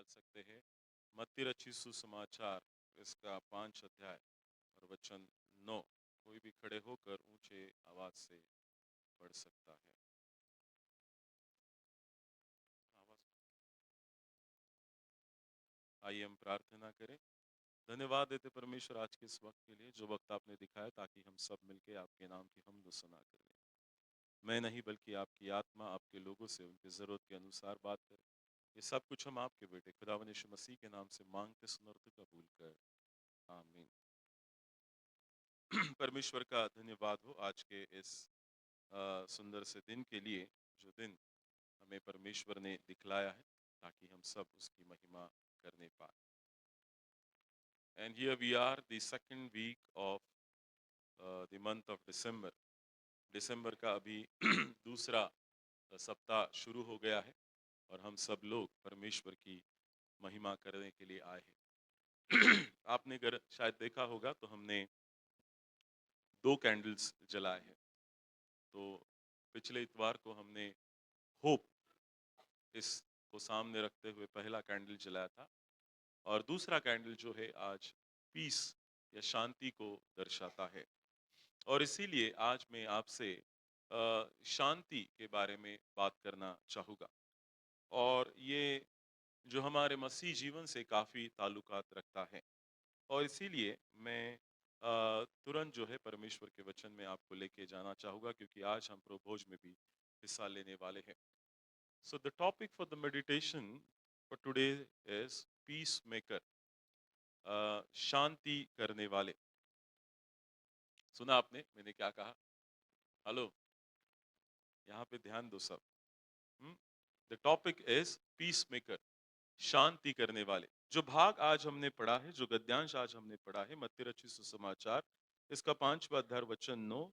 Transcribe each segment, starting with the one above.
निकाल सकते हैं मत्ती रचित सुसमाचार इसका 5 अध्याय और वचन 9। कोई भी खड़े होकर ऊंचे आवाज से पढ़ सकता है। आवाज। आइए हम प्रार्थना करें। धन्यवाद देते परमेश्वर आज के इस वक्त के लिए, जो वक्त आपने दिखाया ताकि हम सब मिलके आपके नाम की हमद सना करें। मैं नहीं बल्कि आपकी आत्मा आपके लोगों से उनकी जरूरत के अनुसार बात करे। ये सब कुछ हम आपके बेटे खुदावंद यीशु मसीह के नाम से मांगते सुनते कबूल कर, आमीन। परमेश्वर का धन्यवाद हो आज के इस सुंदर से दिन के लिए, जो दिन हमें परमेश्वर ने दिखलाया है ताकि हम सब उसकी महिमा करने पाए। And here we are, the second week of the month of December. दिसंबर का अभी दूसरा सप्ताह शुरू हो गया है और हम सब लोग परमेश्वर की महिमा करने के लिए आए हैं। आपने अगर शायद देखा होगा तो हमने 2 कैंडल्स जलाए हैं। तो पिछले इतवार को हमने होप इसको सामने रखते हुए पहला कैंडल जलाया था और दूसरा कैंडल जो है आज पीस या शांति को दर्शाता है। और इसीलिए आज मैं आपसे शांति के बारे में बात करना चाहूँगा और ये जो हमारे मसीह जीवन से काफ़ी ताल्लुकात रखता है। और इसीलिए मैं तुरंत जो है परमेश्वर के वचन में आपको लेके जाना चाहूँगा, क्योंकि आज हम प्रभोज में भी हिस्सा लेने वाले हैं। So the topic for the meditation for today is peacemaker, शांति करने वाले। सुना आपने मैंने क्या कहा? हेलो, यहाँ पे ध्यान दो सब। The topic is peacemaker, शांति करने वाले। जो भाग आज हमने पढ़ा है, जो गद्यांश आज हमने पढ़ा है मत्ती रचित सुसमाचार इसका 5वां अध्याय वचन 9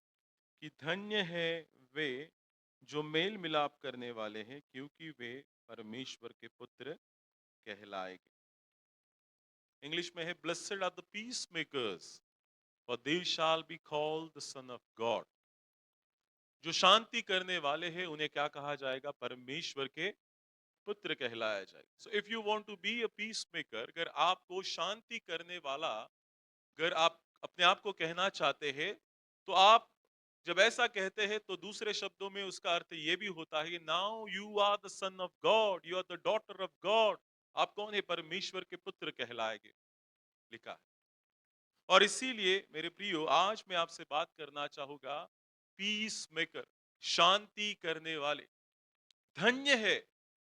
कि धन्य है वे जो मेल मिलाप करने वाले हैं, क्योंकि वे परमेश्वर के पुत्र कहलाएंगे। इंग्लिश में है blessed are the peace makers for they shall be called the son of God. जो शांति करने वाले हैं उन्हें क्या कहा जाएगा? परमेश्वर के पुत्र कहलाया जाएगा। So if you want to be a peace maker, अगर आपको शांति करने वाला, अगर आप अपने आप को कहना चाहते हैं, तो आप जब ऐसा कहते हैं तो दूसरे शब्दों में उसका अर्थ ये भी होता है, now you are the son of God, you are the daughter of God. आप कौन है? परमेश्वर के पुत्र कहलाएंगे, लिखा है। और इसीलिए मेरे प्रियो, आज मैं आपसे बात करना चाहूंगा पीस मेकर, शांति करने वाले। धन्य है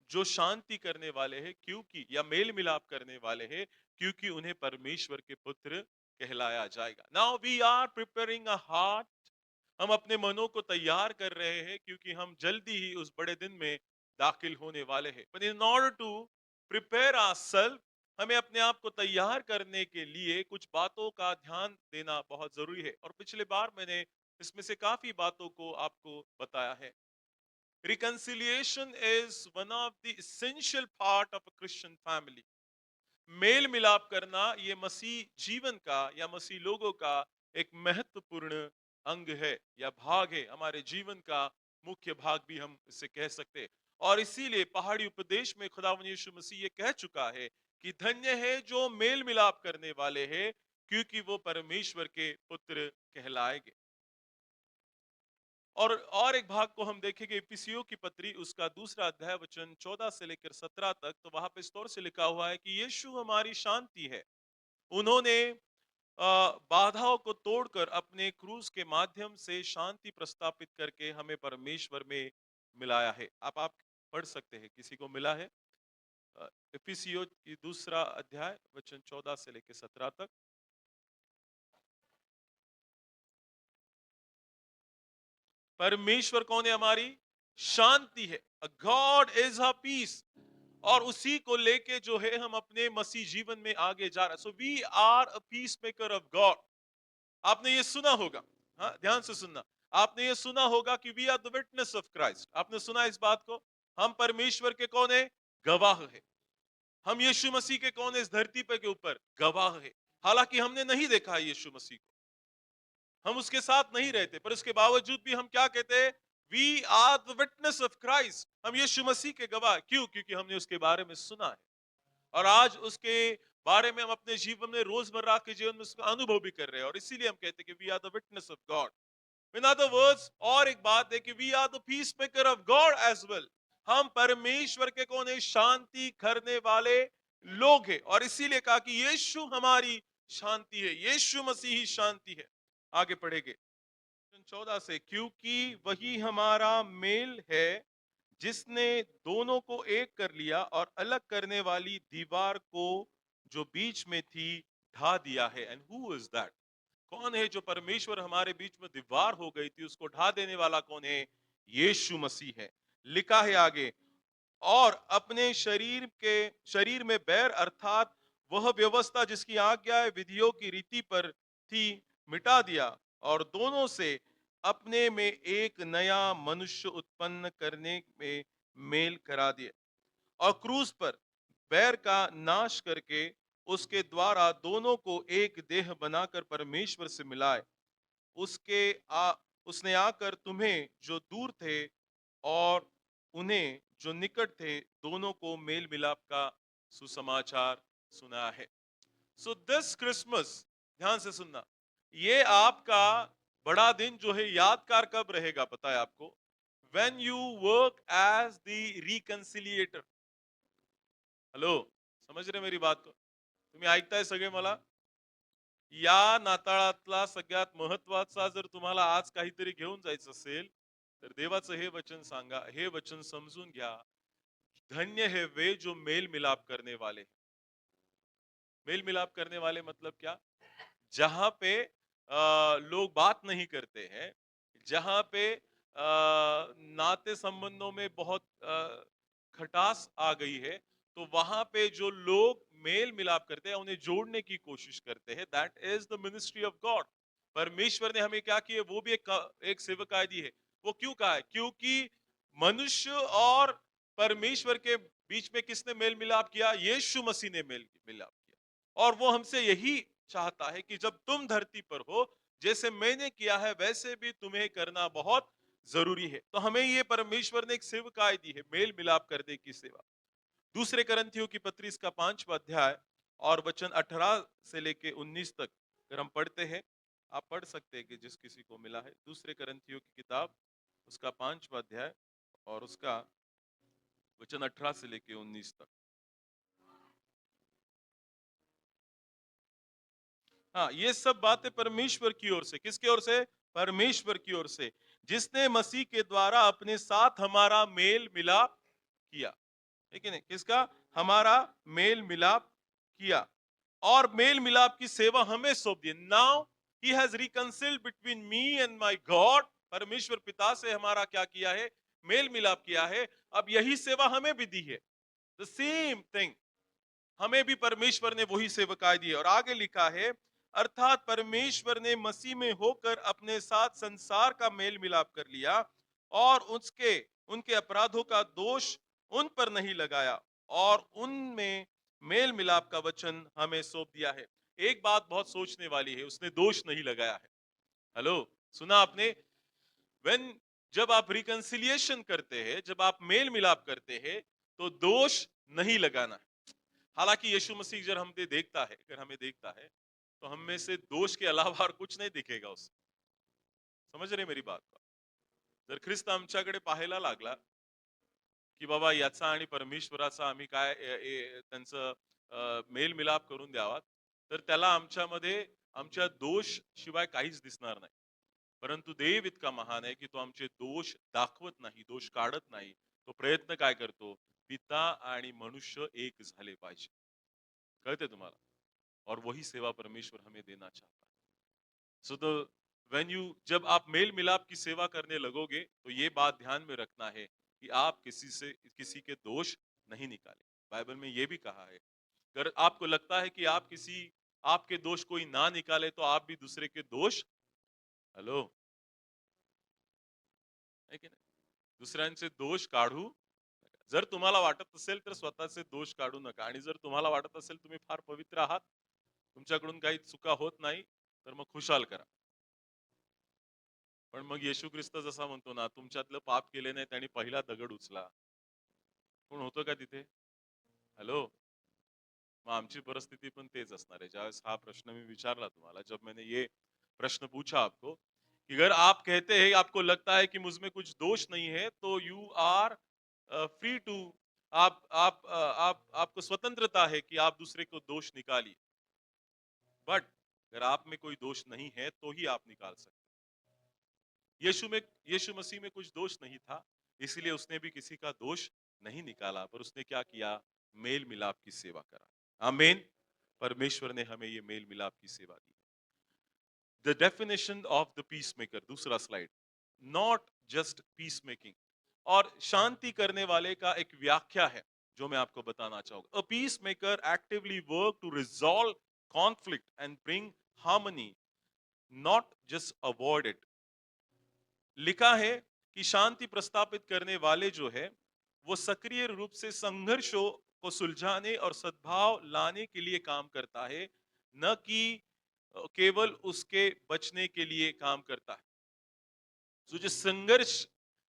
जो शांति करने वाले हैं, क्योंकि या मेल मिलाप करने वाले हैं, क्योंकि उन्हें परमेश्वर के पुत्र कहलाया जाएगा। Now we are preparing a heart, हम अपने मनों को तैयार कर रहे हैं, क्योंकि हम जल्दी ही उस बड़े दिन में दाखिल होने वाले हैं। But in order to prepare ourselves, हमें अपने आप को तैयार करने के लिए कुछ बातों का ध्यान देना बहुत जरूरी है। और पिछले बार मैंने इसमें से काफी बातों को आपको बताया है। Reconciliation is one of the essential part of a Christian family. मेल मिलाप करना ये मसीह जीवन का या मसीह लोगों का एक महत्वपूर्ण अंग है या भाग है, हमारे जीवन का मुख्य भाग भी हम इसे कह सकते हैं। और इसीलिए पहाड़ी उपदेश में खुदावंद यीशु मसीह ये कह चुका है कि धन्य है जो मेल मिलाप करने वाले हैं, क्योंकि वो परमेश्वर के पुत्र कहलाएंगे। और एक भाग को हम देखेंगे इफिसियों की पत्री उसका 2 अध्याय वचन 14 से लेकर 17 तक। तो वहां पे इस तौर से लिखा हुआ है कि यीशु हमारी शांति है। उन्होंने बाधाओं को तोड़कर अपने क्रूस के माध्यम से शांति प्रस्तापित करके हमें परमेश्वर में मिलाया है। आप पढ़ सकते हैं, किसी को मिला है? इफिसियों की 2 अध्याय वचन 14 से लेकर 17 तक। परमेश्वर कौन है? हमारी शांति है। God is a peace. और उसी को लेके जो है हम अपने मसीह जीवन में आगे जा रहे हैं। So we are a peace maker of God. आपने ये सुना होगा, हाँ ध्यान से सुनना। आपने ये सुना होगा कि we are the witness of Christ. आपने सुना इस बात को? हम परमेश्वर के कौन है? गवाह है। हम यीशु मसीह के कौन है? इस धरती पे के ऊपर गवाह है। हालांकि हमने नहीं देखा है यीशु मसीह को, हम उसके साथ नहीं रहते, पर उसके बावजूद भी हम क्या कहते हैं? We are the witness of Christ. हम यीशु मसीह के गवाह। क्यों? क्योंकि हमने उसके बारे में सुना है। और आज उसके बारे में हम अपने जीवन में रोजमर्रा के जीवन में उसका अनुभव भी कर रहे हैं, और इसीलिए हम कहते हैं कि we are the witness of God. In other words, और एक बात है कि we are the peace maker of God as well. हम परमेश्वर के कौन है? शांति करने वाले लोग हैं। और इसीलिए कहा कि यीशु हमारी शांति है, यीशु मसीह ही शांति है। आगे पढ़ेंगे 14 से, क्योंकि वही हमारा मेल है जिसने दोनों को एक कर लिया और अलग करने वाली दीवार को जो बीच में थी ढा दिया है। And who is that? कौन है जो परमेश्वर हमारे बीच में दीवार हो गई थी उसको ढा देने वाला? कौन है? यीशु मसीह है। लिखा है आगे, और अपने शरीर में बैर अर्थात वह व्यवस्था जिसकी आज्ञा विधियों की रीति पर थी मिटा दिया, और दोनों से अपने में एक नया मनुष्य उत्पन्न करने में मेल करा दिया, और क्रूस पर बैर का नाश करके उसके द्वारा दोनों को एक देह बनाकर परमेश्वर से मिलाए। उसके आ उसने आकर तुम्हें जो दूर थे और उन्हें जो निकट थे दोनों को मेल मिलाप का सुसमाचार सुना है। सो दिस क्रिसमस, ध्यान से सुनना, ये आपका बड़ा दिन जो है यादगार कब रहेगा पता है आपको? When you work as the reconciliator. Hello, समझ रहे मेरी बात को? तुम्ही ऐकताय सगळे मला? या नाताळातला सगळ्यात महत्वाचा जर तुम्हाला आज काहीतरी घेऊन जायचं असेल, तर देवाचं हे वचन सांगा, हे वचन समजून घ्या। धन्य है वे जो मेल मिलाप करने वाले। मेल मिलाप करने वाले मतलब क्या? जहां पे लोग बात नहीं करते हैं, जहां पे नाते संबंधों में बहुत खटास आ गई है, तो वहां पे जो लोग मेल मिलाप करते हैं, उन्हें जोड़ने की कोशिश करते हैं, that is the ministry of God. परमेश्वर ने हमें क्या किया? वो भी एक सेवकाई दी है। वो क्यों कहा है? क्योंकि मनुष्य और परमेश्वर के बीच में किसने मेल मिलाप किया? यीशु मसीह ने मेल मिलाप किया। और वो हमसे यही चाहता है कि जब तुम धरती पर हो, जैसे मैंने किया है वैसे भी तुम्हें करना बहुत जरूरी है। तो हमें ये परमेश्वर ने एक सेवकाई दी है, मेल मिलाप करने की सेवा। दूसरे करंथियों की पत्री इसका 5वां अध्याय और वचन 18 से लेके 19 तक अगर हम पढ़ते हैं, आप पढ़ सकते हैं कि जिस किसी को मिला है, दूसरे करंथियों की किताब उसका 5वां अध्याय और उसका वचन 18 से लेके 19 तक। हाँ, ये सब बातें परमेश्वर की ओर से। किसकी ओर से? परमेश्वर की ओर से, जिसने मसीह के द्वारा अपने साथ हमारा मेल मिलाप किया। है कि नहीं? किसका? हमारा मेल मिलाप किया, और मेल मिलाप की सेवा हमें सौंप दी। Now he has reconciled between me and my God. परमेश्वर पिता से हमारा क्या किया है? मेल मिलाप किया है। अब यही सेवा हमें भी दी है, द सेम थिंग। हमें भी परमेश्वर ने वही सेवकाई दी है। और आगे लिखा है, अर्थात परमेश्वर ने मसीह में होकर अपने साथ संसार का मेल मिलाप कर लिया, और उसके उनके अपराधों का दोष उन पर नहीं लगाया, और उनमें मेल मिलाप का वचन हमें सौंप दिया है। एक बात बहुत सोचने वाली है, उसने दोष नहीं लगाया है। हेलो, सुना आपने? व्हेन जब आप रिकंसिलिएशन करते हैं, जब आप मेल मिलाप करते हैं, तो दोष नहीं लगाना है। हालांकि यीशु मसीह जब हमें देखता है, अगर हमें देखता है, तो हम में से दोष के अलावा और कुछ नाही दिखेगा उसे। समझ रहे मेरी बात का? जर ख्रिस्त आमच्याकडे पाहायला लागला की बाबा याचा आणि परमेश्वराचा आम्ही काय त्यांचं मेल मिलाप करून द्यावा, तर त्याला आमच्यामध्ये आमच्या दोष शिवाय काहीच दिसणार नाही। परंतु देव इतका महान आहे की तो आमचे दोष दाखवत नाही, दोष काढत नाही। तो प्रयत्न काय करतो? पिता आणि मनुष्य एक झाले पाहिजे। कळते तुम्हाला? और वही सेवा परमेश्वर हमें देना चाहता है। सो द व्हेन यू जब आप मेल मिलाप की सेवा करने लगोगे, तो ये बात ध्यान में रखना है कि आप किसी के दोष नहीं निकाले। बाइबल में ये भी कहा है, अगर आपको लगता है कि आपके दोष कोई ना निकाले, तो आप भी दूसरे के दोष, हेलो, है की नाही? दुसऱ्यांचे दोष काढू नका। जर तुम्हाला वाटत असेल तर स्वतःचे दोष काढू नका, आणि जर तुम्हाला वाटत असेल तुम्ही फार पवित्र आहात, तुमच्याकडून काही चुका होत नाही, तर मग खुशाल करा। पण मग येशू ख्रिस्त जसा म्हणतो ना, तुमच्यातलं पाप केले नाही त्याने पहिला दगड उचला, कोण होतं का तिथे? हॅलो, मग आमची परिस्थिती पण तेच असणार आहे. ज्यावेळेस हा प्रश्न मी विचारला तुम्हाला, जब मैंने ये प्रश्न पूछा आपको कि अगर आप कहते हैं, आपको लगता है कि मुझ में कुछ दोष नहीं है, तो यू आर फ्री टू, आप आपको स्वतंत्रता है कि आप दूसरे को दोष निकालिए, बट अगर आप में कोई दोष नहीं है तो ही आप निकाल सकते हैं। यीशु मसीह में कुछ दोष नहीं था, इसलिए उसने भी किसी का दोष नहीं निकाला, पर उसने क्या किया? मेल मिलाप की सेवा करा। आमीन। परमेश्वर ने हमें ये मेल मिलाप की सेवा दी। The definition of the peace maker, दूसरा slide, not just peace making, और शांति करने वाले का एक व्याख्या है जो मैं आपको बताना चाहूंगा। A peace maker actively work to resolve conflict and bring harmony, not just avoid it. लिखा है कि शांति प्रस्तापित करने वाले जो है वो सक्रिय रूप से संघर्षों को सुलझाने और सद्भाव लाने के लिए काम करता है, न कि केवल उसके बचने के लिए काम करता है। तो जो संघर्ष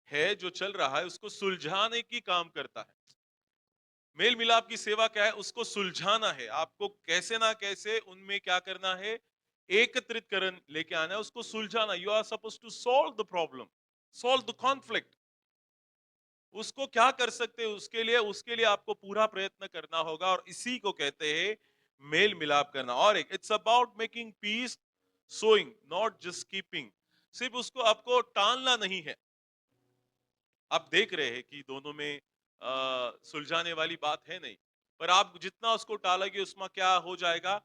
है जो चल रहा है उसको सुलझाने की काम करता है। मेल मिलाप की सेवा क्या है? उसको सुलझाना है। आपको कैसे ना कैसे उनमें क्या करना है? एकत्रितकरण लेके आना है, उसको सुलझाना। You are suppose to solve the problem, solve the conflict. उसको क्या कर सकते हैं? उसके लिए आपको पूरा प्रयत्न करना होगा, और इसी को कहते हैं मेल मिलाप करना। और एक, it's about making peace, sowing, not just keeping. सिर्फ उसको आपको टालना नहीं है। आप देख रहे हैं कि दोनों में सुलझाने वाली बात है नहीं, पर आप जितना उसको टालोगे उसमें क्या हो जाएगा?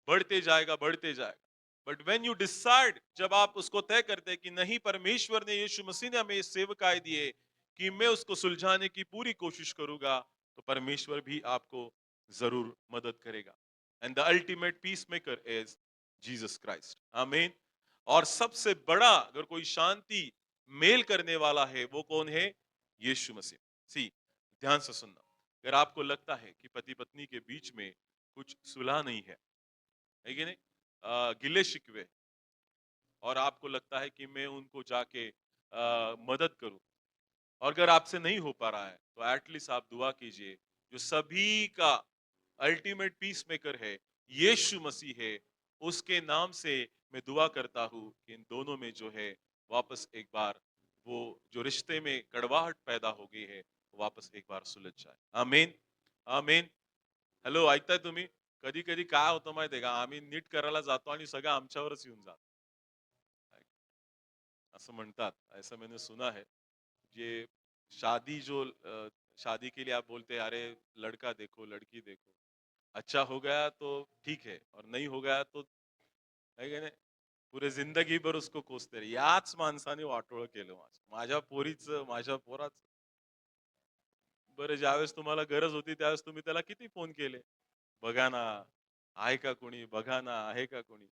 बढ़ते जाएगा, बढ़ते जाएगा। बट व्हेन यू डिसाइड, जब आप उसको तय करते हैं कि नहीं, परमेश्वर ने, यीशु मसीह ने हमें सेवकाई दी है कि मैं उसको सुलझाने की पूरी कोशिश करूंगा, तो परमेश्वर भी आपको जरूर मदद करेगा। And the ultimate peace maker is Jesus Christ. आमीन। और सबसे बड़ा अगर कोई शांति मेल करने वाला है वो कौन है? यीशु मसीह। सी, ध्यान से सुनना। अगर आपको लगता है कि पति पत्नी के बीच में कुछ सुलह नहीं है कि नहीं, गिले शिकवे, और आपको लगता है कि मैं उनको जाके मदद करूं, और अगर आपसे नहीं हो पा रहा है तो एटलीस्ट आप दुआ कीजिए, जो सभी का अल्टीमेट पीस मेकर है, यीशु मसीह है, उसके नाम से मैं दुआ करता हूं कि इन दोनों में जो है वापस एक बार वो जो रिश्ते में कड़वाहट पैदा हो गई है वापस एक बार सुलझ जाए। आमीन। आमीन। हॅलो, ऐकताय तुम्ही? कधी कधी काय होतं माहितीये का, आम्ही नीट करायला जातो आणि सगळं आमच्यावरच येऊन जात असं म्हणतात। ऐसा मैंने सुना है। ये शादी जो शादी के लिए आप बोलते हैं, अरे लड़का देखो, लड़की देखो, अच्छा हो गया तो ठीक है, और नहीं हो गया तो है की नाही, पुरे जिंदगीभर उसको कोसते रहे। याच माणसाने वाटोळं केलं माझ्या पोरीचं, माझ्या पोराचं। बरं, ज्यावेळेस तुम्हाला गरज होती त्यावेळेस तुम्ही त्याला किती फोन केले? बघा ना, आहे का कोणी? बघा ना, आहे का कोणी?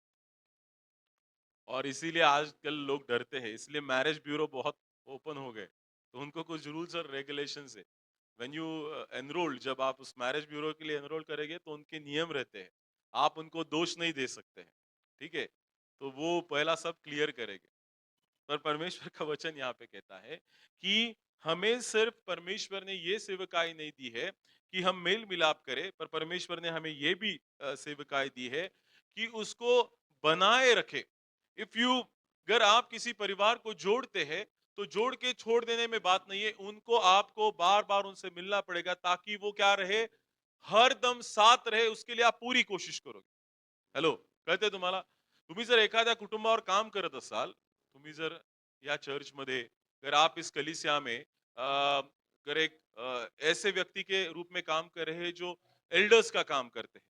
और इसीलिए आजकल लोग डरते हैं, इसलिए मैरिज ब्यूरो बहुत ओपन हो गए। तो उनको कुछ रूल्स और रेगुलेशंस है। व्हेन यू एनरोल, जब आप उस मैरिज ब्यूरो के लिए एनरोल करेंगे तो उनके नियम रहते हैं। आप उनको दोष नहीं दे सकते हैं। ठीक है? तो वो पहला सब क्लियर करेंगे। पर परमेश्वर का वचन यहाँ पे कहता है कि हमें सिर्फ परमेश्वर ने ये सेवकाई नहीं दी है कि हम मेल मिलाप करें, पर परमेश्वर ने हमें ये भी सेवकाई दी है कि उसको बनाए रखे। इफ यू, अगर आप किसी परिवार को जोड़ते हैं तो जोड़ के छोड़ देने में बात नहीं है, उनको आपको बार बार उनसे मिलना पड़ेगा ताकि वो क्या रहे? हर दम साथ रहे, उसके लिए आप पूरी कोशिश करोगे। हॅलो, कळतंय तुम्हाला? तुम्ही जर एखाद्या कुटुंबावर काम करत असाल, तुम्ही जर या चर्चमध्ये, अगर आप इस कलीसिया में अगर एक ऐसे व्यक्ति के रूप में काम कर रहे हैं जो एल्डर्स का काम करते हैं,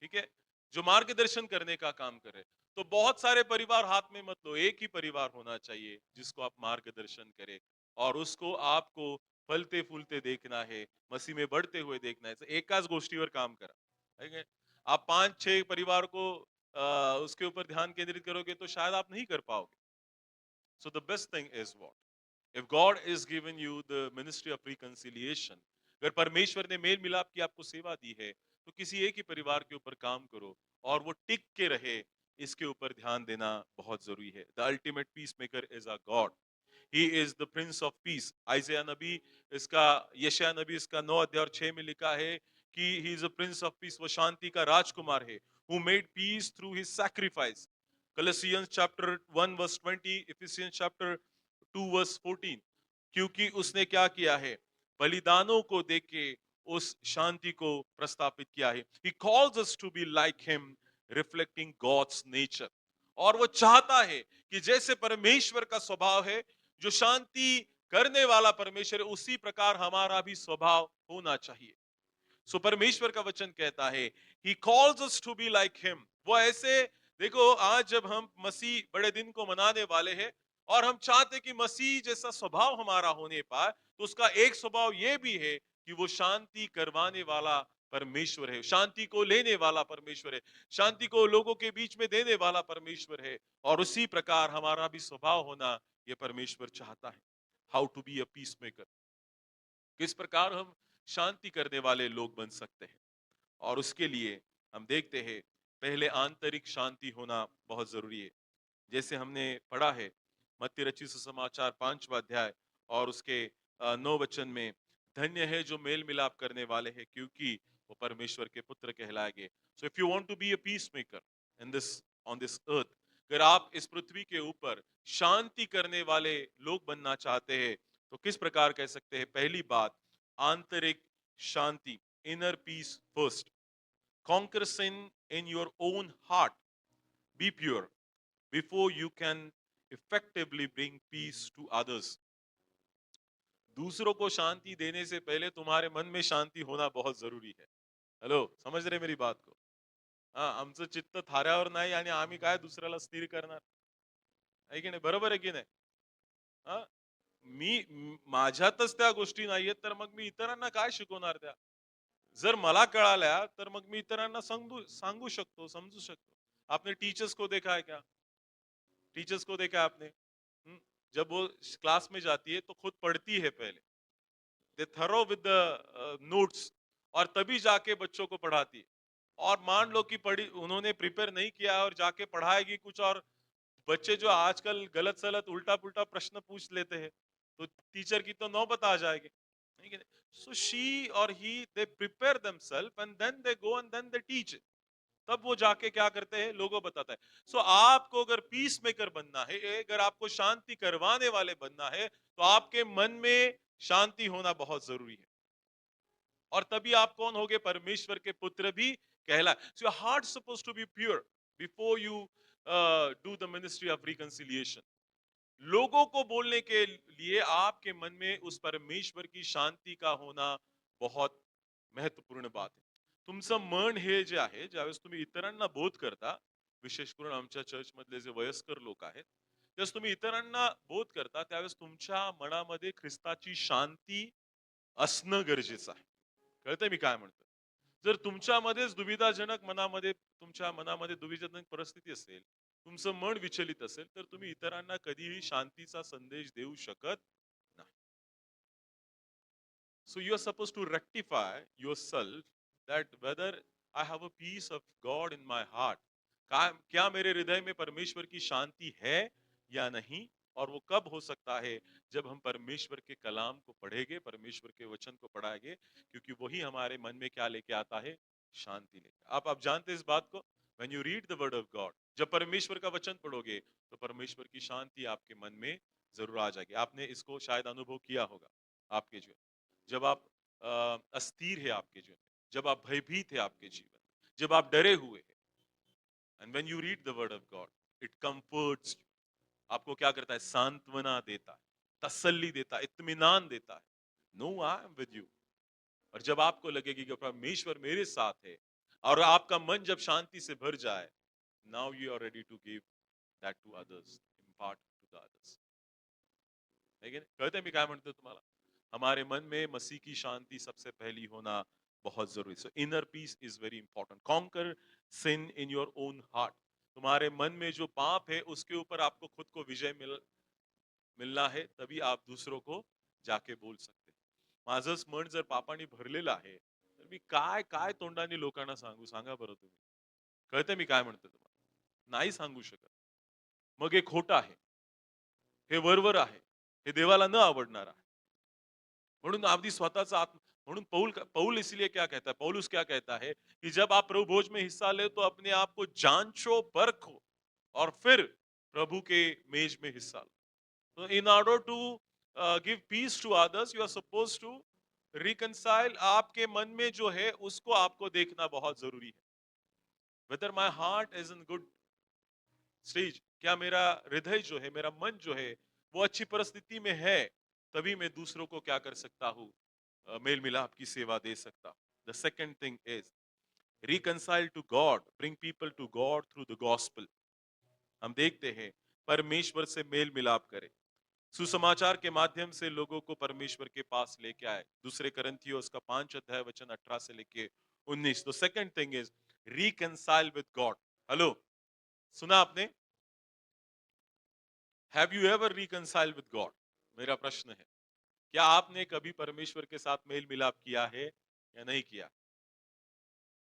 ठीक है? जो मार्गदर्शन करने का काम कर रहे हैं, तो बहुत सारे परिवार हाथ में मत लो, एक ही परिवार होना चाहिए जिसको आप मार्गदर्शन करें, और उसको आपको फलते-फूलते देखना है, मसीह में बढ़ते हुए देखना है। एकाच गोष्टीवर काम करा. है की नाही? आप 5-6 परिवार को उसके ऊपर ध्यान केंद्रित करोगे तो शायद आप नहीं कर पाओगे। So the best thing is what, if God is given you the ministry of reconciliation, अगर परमेश्वर ने मेल मिलाप की आपको सेवा दी है तो किसी एक ही परिवार के ऊपर काम करो, और वो टिक के रहे, इसके ऊपर ध्यान देना बहुत जरूरी है। The ultimate peace maker is a God, he is the Prince of piece. आइजया नबी इसका, यशाया नबी इसका 9 अध्याय और 6 में लिखा है कि he is a prince of peace, वो शांति का राजकुमार है, who made peace through his sacrifice. Colossians chapter 1 verse 20, Ephesians chapter 2 verse 14। क्योंकि उसने क्या किया है, बलिदानों को देके उस शांति को प्रस्तापित किया है। He calls us to be like him, reflecting God's nature. और वो चाहता है कि जैसे परमेश्वर का स्वभाव है, जो शांति करने वाला परमेश्वर है, उसी प्रकार हमारा भी स्वभाव होना चाहिए। सो परमेश्वर का वचन कहता है, he calls us to be like him. वो ऐसे, देखो आज जब हम मसीह बड़े दिन को मनाने वाले हैं और हम चाहते कि मसीह जैसा स्वभाव हमारा होने पाए, तो उसका एक स्वभाव ये भी है कि वो शांति करवाने वाला परमेश्वर है, शांति को लेने वाला परमेश्वर है, शांति को लोगों के बीच में देने वाला परमेश्वर है। और उसी प्रकार हमारा भी स्वभाव होना ये परमेश्वर चाहता है। How to be a peace maker, किस प्रकार हम शांति करने वाले लोग बन सकते हैं। और उसके लिए हम देखते हैं, पहले आंतरिक शांति होना बहुत जरूरी है। जैसे हमने पढ़ा है मत्ती रचित सुसमाचार 5वां अध्याय और उसके 9 वचन में, धन्य है जो मेल मिलाप करने वाले हैं, क्योंकि वो परमेश्वर के पुत्र कहलाएंगे। So if you want to be a peace maker in this on this earth, अगर आप इस पृथ्वी के ऊपर शांति करने वाले लोग बनना चाहते हैं, तो किस प्रकार कह सकते हैं? पहली बात, आंतरिक शांति, inner peace first. Conquer sin in your own heart, be pure before you can effectively bring peace to others। दूसरों को शांति देने से पहले तुम्हारे मन में शांती होना बहुत जरुरी है। हेलो, समझ रहे मेरी बात को? हा, आमचं चित्त थाऱ्यावर नाही आणि आम्ही काय दुसऱ्याला स्थिर करणार, आहे की नाही? बरोबर आहे की नाही? हा, माझ्यातच त्या गोष्टी नाहीयेत, तर मग मी इतरांना काय शिकवणार त्या? जर मला कळाल्या तर मग मी इतरांना सांगू शकतो, समजू शकतो। आपने टीचर्स को देखा है क्या? टीचर्स को देखा है आपने? जब वो क्लास में जाती है तो खुद पढ़ती है पहले, दे थरो विद द नोट्स, और तभी जाके बच्चों को पढ़ाती है। और मान लो कि पढ़ी, उन्होंने प्रिपेयर नहीं किया और जाके पढ़ाएगी कुछ और, बच्चे जो आजकल गलत सलत उल्टा पुल्टा प्रश्न पूछ लेते हैं, तो टीचर की तो नौबत आ जाएगी, नहीं कि नहीं? सो शी और he, they prepare themselves and then they go and then they teach, तब वो जाके क्या करते हैं, लोगों को बताता है। सो आपको अगर पीस मेकर बनना है, अगर आपको शांति करवाने वाले बनना है, तो आपके मन में शांति होना बहुत जरूरी है। और तभी आप कौन होगे? परमेश्वर के पुत्र भी कहला। So your heart suppose to be pure before you do the ministry of reconciliation. लोगों को बोलने के लिए आपके मन में उस परमेश्वर की शांती का होना बहुत महत्वपूर्ण बात आहे। तुमचं मन हे जे आहे, ज्यावेळेस तुम्ही इतरांना बोध करता, विशेष करून आमच्या चर्च मधले जे वयस्कर लोक आहेत, त्यावेळेस तुम्ही इतरांना बोध करता, त्यावेळेस तुमच्या मनामध्ये ख्रिस्ताची शांती असणं गरजेचं आहे। कळतंय मी काय म्हणतोय? जर तुमच्यामध्येच दुविधाजनक मनामध्ये, तुमच्या मनामध्ये दुविधाजनक परिस्थिती असेल, तुमचं मन विचलित असेल, तर तुम्ही इतरांना कधीही शांतीचा संदेश देऊ शकत नाही। So you are supposed to rectify yourself, that whether I have a peace of God in my heart, क्या मेरे हृदय में परमेश्वर की शांति है या नहीं। और वो कब हो सकता है? जब हम परमेश्वर के कलाम को पढ़ेंगे, परमेश्वर के वचन को पढ़ाएंगे, क्योंकि वही हमारे मन में क्या लेके आता है? शांति लेके। आप जानते हैं इस बात को? When you read the word of God, जब परमेश्वर का वचन पढ़ोगे, तो परमेश्वर की शांति आपके मन में जरूर आ जाएगी। आपने इसको शायद अनुभव किया होगा आपके जीवन, जब आप अस्थिर है आपके जीवन में, जब आप भयभीत है आपके जीवन में, जब आप डरे हुए हैं, and when you read the word of God, it comforts you. आपको क्या करता है? सांत्वना देता है, तसल्ली देता है, इत्मीनान देता है। No, I am with you. और जब आपको लगेगी कि परमेश्वर मेरे साथ है, और आपका मन जब शांति से भर जाए, now you are ready to give that to others, impart to the others. लेकिन कहते हैं, मैं क्या म्हणतो तुम्हाला, हमारे मन में मसीह की शांति सबसे पहली होना बहुत जरूरी। So inner peace is very important. Conquer sin in your own heart. तुम्हारे मन में जो पाप है, उसके ऊपर आपको खुद को विजय मिलना है, तभी आप दूसरों को जाके बोल सकते हैं। माझंच मन जर पापाने भरलेलं आहे, तर मी काय काय तोंडाने लोकांना सांगू? सांगा बरं तुम्ही। कळतंय मी काय म्हणतोय तुम्हाला? नाही सांगू शकत। मग हे खोटं आहे, हे वरवर आहे, हे देवाला न आवडणार आहे। म्हणून अगदी स्वतःचा म्हणून पौल इसलिए क्या कहता है, पौलुस क्या कहता है कि जब आप प्रभु भोज में हिस्सा ले तो अपने आप को जांचो परखो और फिर प्रभु के मेज में हिस्सा लो। तो in order to give peace to others you are suppose to reconcile, आपके मन में जो है उसको आपको देखना बहुत जरूरी है। Whether my heart is in good stage, क्या मेरा हृदय जो है, मेरा मन जो है वो अच्छी परिस्थिति में है, तभी मैं दूसरों को क्या कर सकता हूँ, मेल मिलाप की सेवा दे सकता। The second thing is reconcile to God, bring people to God through the gospel। हम देखते हैं परमेश्वर से मेल मिलाप करें, सुसमाचार के माध्यम से लोगों को परमेश्वर के पास लेके आए। दूसरे करंथियों उसका 5 अध्याय वचन 18 से लेके 19। तो second thing is reconcile with God. Hello, सुना आपने? Have you ever reconcile with God? मेरा प्रश्न है, क्या आपने कभी परमेश्वर के साथ मेल मिलाप किया है या नहीं किया?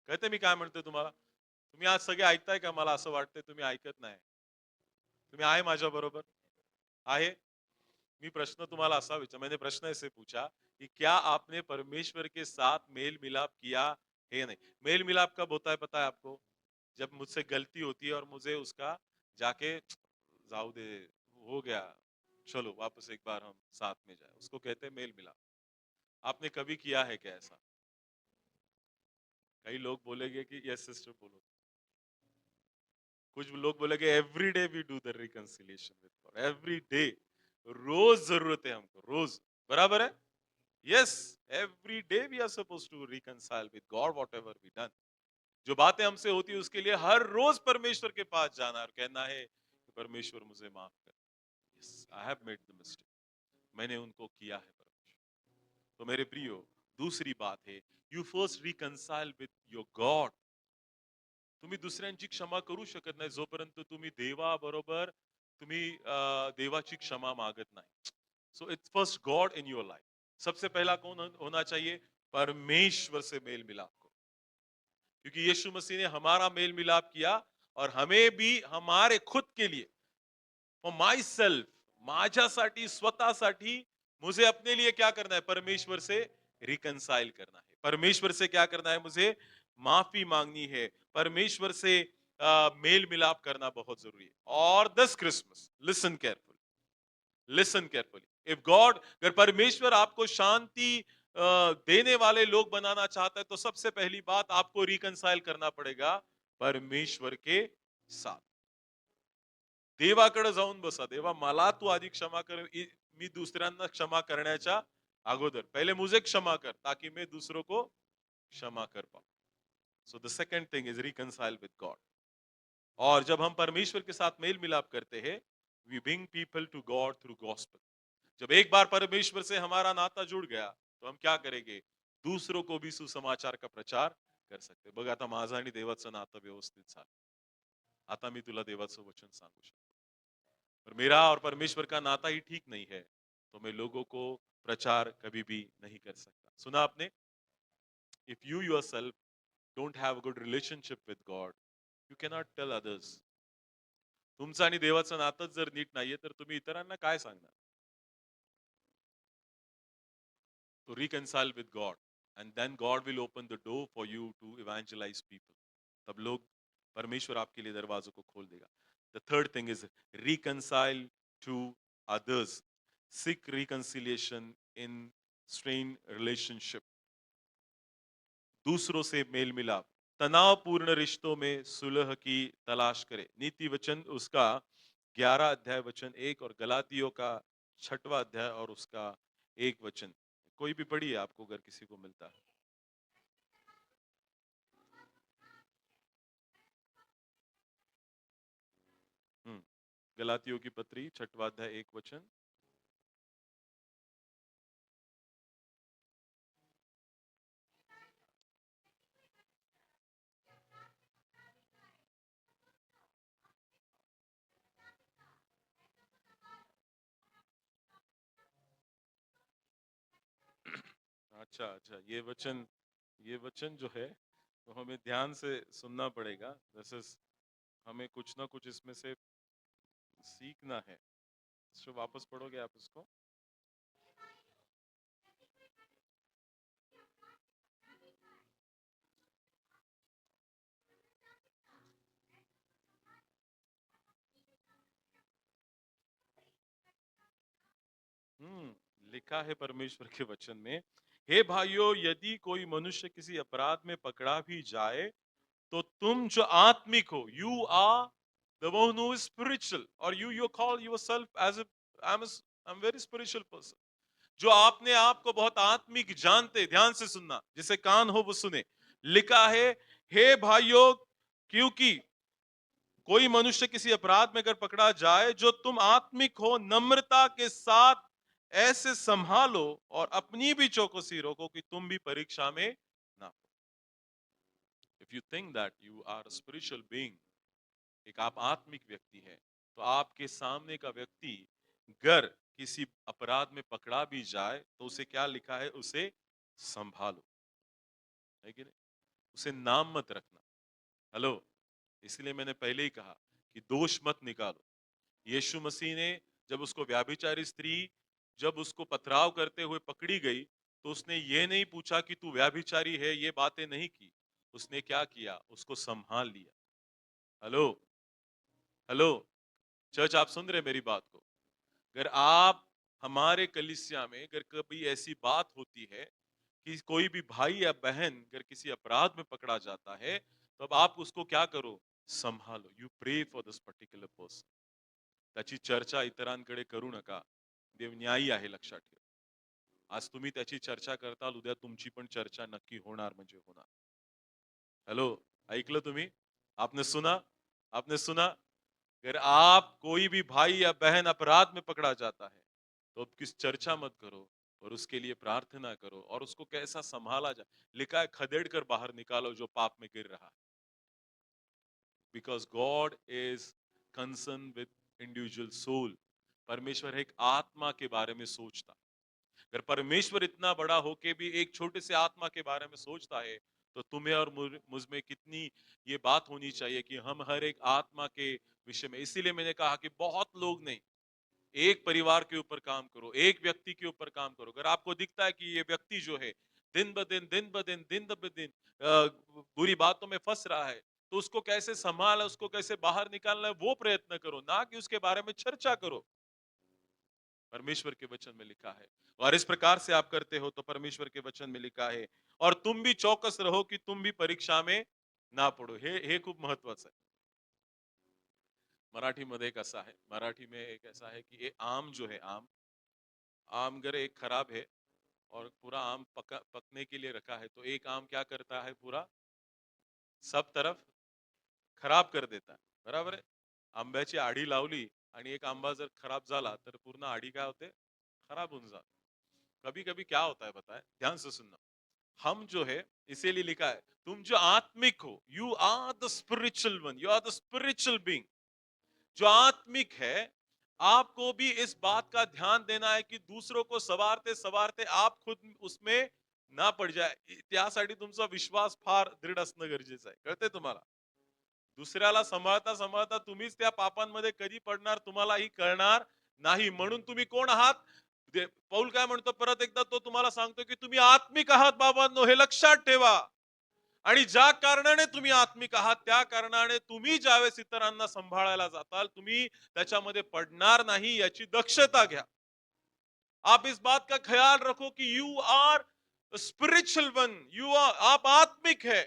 कहते मी काय म्हणते तुम्हाला, तुम्ही आज सगळे ऐकताय का? मला असं वाटतंय तुम्ही ऐकत नाही। तुम्ही आहे माझ्या बरोबर? आहे? मी प्रश्न तुम्हाला असा विचार, मैंने प्रश्न ऐसे पूछा कि क्या आपने परमेश्वर के साथ मेल मिलाप किया है? नहीं। मेल मिलाप कब होता है पता है आपको? जब मुझसे गलती होती है और मुझे उसका जाके जाओ दे, हो गया, चलो वापस एक बार हम साथ में जाए, उसको कहते हैं मेल मिलाप। आपने कभी किया है क्या ऐसा? कई लोग बोलेंगे कि यस सिस्टर बोलो, कुछ लोग बोलेंगे every day we do the reconciliation with God, every day, रोज जरूरत है हमको, रोज। बराबर है? Yes, every day we are suppose to reconcile with God whatever we done. जो बातें हमसे होती है उसके लिए हर रोज परमेश्वर के पास जाना और कहना है कि परमेश्वर मुझे माफ कर। Yes, I have made the mistake, मैंने उनको किया है परमेश्वर। तो मेरे प्रियो, दूसरी बात है, you first reconcile with your God. तुम्ही दुसऱ्यांची क्षमा करू शकत नाही जोपर्यंत तुम्ही देवाबरोबर तुम्ही देवाची क्षमा मागत नाही। So it's first God in your life. सबसे पहला कौन होना चाहिए? परमेश्वर से मेल मिलाप करो, क्योंकि यीशु मसीह ने हमारा मेल मिलाप किया और हमें भी हमारे खुद के लिए, फॉर माई सेल्फ, माझ्यासाठी स्वतःसाठी मुझे अपने लिए क्या करना है? परमेश्वर से रिकंसाइल करना है। परमेश्वर से क्या करना है? मुझे माफी मांगनी है, परमेश्वर से मेल मिलाप करना बहुत जरूरी है। और this Christmas listen carefully, listen carefully, if God, अगर परमेश्वर आपको शांति देने वाले लोग बनाना चाहता है तो सबसे पहली बात आपको रिकंसाइल करना पड़ेगा परमेश्वर के साथ। देवाकडे जाऊन बसा, देवा मला तू आधी क्षमा कर, मी दुसऱ्यांना क्षमा करण्याच्या अगोदर पहले मुझे क्षमा कर ताकि मैं दूसरों को क्षमा कर पाऊं। So the second thing is reconcile with God. और जब हम परमेश्वर के साथ मेल मिलाप करते हैं, we bring people to God through gospel. जब एक बार परमेश्वर से हमारा नाता जुड़ गया तो हम क्या करेंगे? दूसरों को भी सुसमाचार का प्रचार कर सकते। बघ आता माझं आणि देवाचं नातं व्यवस्थित झालं, आता मी तुला देवाचं वचन सांगू शकतो। पर मेरा और परमेश्वर का नाता ही ठीक नहीं है तो मैं लोगों को प्रचार कभी भी नहीं कर सकता। सुना आपने? If you yourself don't have a good relationship with God, you cannot tell others. तुमचं आणि देवाचं नातंच जर नीट नाहीये तर तुम्ही इतरांना काय सांगणार? तो reconcile with God and then God will open the door for you to evangelize people. तब लोग, परमेश्वर आपके लिए दरवाजों को खोल देगा। The third thing is reconcile to others, seek reconciliation in strain relationship. दूसरों से मेल मिलाप, तनावपूर्ण रिश्तों में सुलह की तलाश करें। नीति वचन उसका 11 अध्याय वचन 1 और गलातियों का 6वां अध्याय और उसका 1 वचन, कोई भी पढ़िए आपको अगर किसी को मिलता है। गलातियों की पत्री 6वां अध्याय 1 वचन। अच्छा अच्छा, ये वचन जो है तो हमें ध्यान से सुनना पड़ेगा। जैसे हमें कुछ ना कुछ इसमें से सीखना है। तो वापस पढ़ोगे आप इसको? लिखा है परमेश्वर के वचन में, हे भाइयों, यदि कोई मनुष्य किसी अपराध में पकड़ा भी जाए, तो तुम जो आत्मिक हो, you are the one who is spiritual, और you call yourself as I am very spiritual person, जो आपने आप को बहुत आत्मिक जानते, ध्यान से सुनना, जिसे कान हो वो सुने। लिखा है, हे भाइयों, क्योंकि कोई मनुष्य किसी अपराध में अगर पकड़ा जाए, जो तुम आत्मिक हो, नम्रता के साथ ऐसे संभालो और अपनी भी चौकसी रखो कि तुम भी परीक्षा में ना। If you think that you are a spiritual being, एक आप आत्मिक व्यक्ति है, तो आपके सामने का व्यक्ति अगर किसी अपराध में पकड़ा भी जाए, तो उसे क्या लिखा है? उसे संभालो, है कि नहीं? उसे नाम मत रखना। हेलो, इसलिए मैंने पहले ही कहा कि दोष मत निकालो। यीशु मसीह ने जब उसको व्याभिचारी स्त्री जब उसको पथराव करते हुए पकड़ी गई, तो उसने ये नहीं पूछा कि तू व्याभिचारी है, ये बातें नहीं की। उसने क्या किया? उसको संभाल लिया। हेलो, हेलो चर्च, आप सुन रहे मेरी बात को? अगर आप हमारे कलीसिया में अगर कभी ऐसी बात होती है कि कोई भी भाई या बहन अगर किसी अपराध में पकड़ा जाता है, तो अब आप उसको क्या करो? संभालो. You pray for this particular person. त्याची चर्चा इतरांकडे करू नका. देव न्यायी आहे, लक्षात ठेवा. आज तुम्ही त्याची चर्चा करताल, उद्या तुमची पण चर्चा नक्की होणार म्हणजे होणार. हेलो, ऐकलं तुम्ही? आपने सुना? आपने सुना? अगर आप कोई भी भाई या बहन अपराध में पकड़ा जाता है, तो अब किस चर्चा मत करो और उसके लिए प्रार्थना करो और उसको कैसा संभाला जाए। लिखा है, खदेड़ कर बाहर निकालो जो पाप में गिर रहा है। Because God is concern with individual soul. परमेश्वर एक आत्मा के बारे में सोचता है. अगर परमेश्वर इतना बड़ा होके भी एक छोटे से आत्मा के बारे में सोचता है, तो तुम्हें और मुझ में कितनी ये बात होनी चाहिए कि हम हर एक आत्मा के विषय में. इसीलिए मैंने कहा कि बहुत लोग नहीं, एक परिवार के ऊपर काम करो, एक व्यक्ति के ऊपर काम करो. अगर आपको दिखता है कि ये व्यक्ति जो है दिन ब दिन दिन ब दिन दिन ब दिन बुरी बातों में फंस रहा है, तो उसको कैसे संभाला, उसको कैसे बाहर निकालना है, वो प्रयत्न करो, ना कि उसके बारे में चर्चा करो. परमेश्वर के वचन में लिखा है, और इस प्रकार से आप करते हो तो परमेश्वर के वचन में लिखा है, और तुम भी चौकस रहो कि तुम भी परीक्षा में ना पडो. हे खूप महत्वाचं आहे. मराठीमध्ये एक असा आहे, मराठी में एक ऐसा है कि ये आम जो है, आम आम अगर एक खराब है और पूरा आम पकने के लिए रखा है, तो एक आम क्या करता है? पूरा सब तरफ खराब कर देता है. बराबर आहे? आंब्याची आढी लावली आणि एक आंबा जर खराब झाला, तर पूर्ण आढी काय होते? खराब होऊन जाते. कभी कभी क्या होता है बताए, ध्यान से सुनना. हम जो है, इसीलिए लिखा है, तुम जो आत्मिक हो, you are the spiritual one, you are the spiritual being. जो आत्मिक है, आपको भी इस बात का ध्यान देना है कि दूसरों को सवारते सवारते आप खुद उसमें ना पड जाए. त्यासाठी तुमचा विश्वास फार दृढ असणं गरजेचं आहे. कळतंय तुम्हाला? दुसऱ्याला सांभाळता सांभाळता तुम्हीच त्या पापांमध्ये कधी पडणार तुम्हालाही कळणार नाही. म्हणून तुम्ही कोण आहात? पौल काय म्हणतो परत एकदा, तो तुम्हाला सांगतो की तुम्ही आत्मिक आहात बाबांनो, हे लक्षात ठेवा. आणि ज्या कारणाने तुम्ही आत्मिक आहात, त्या कारणाने तुम्ही ज्यावेळेस इतरांना सांभाळायला जाताल, तुम्ही त्याच्यामध्ये पडणार नाही याची दक्षता घ्या. आप इस बात का ख्याल रखो कि you are spiritual one, you are, आप आत्मिक है.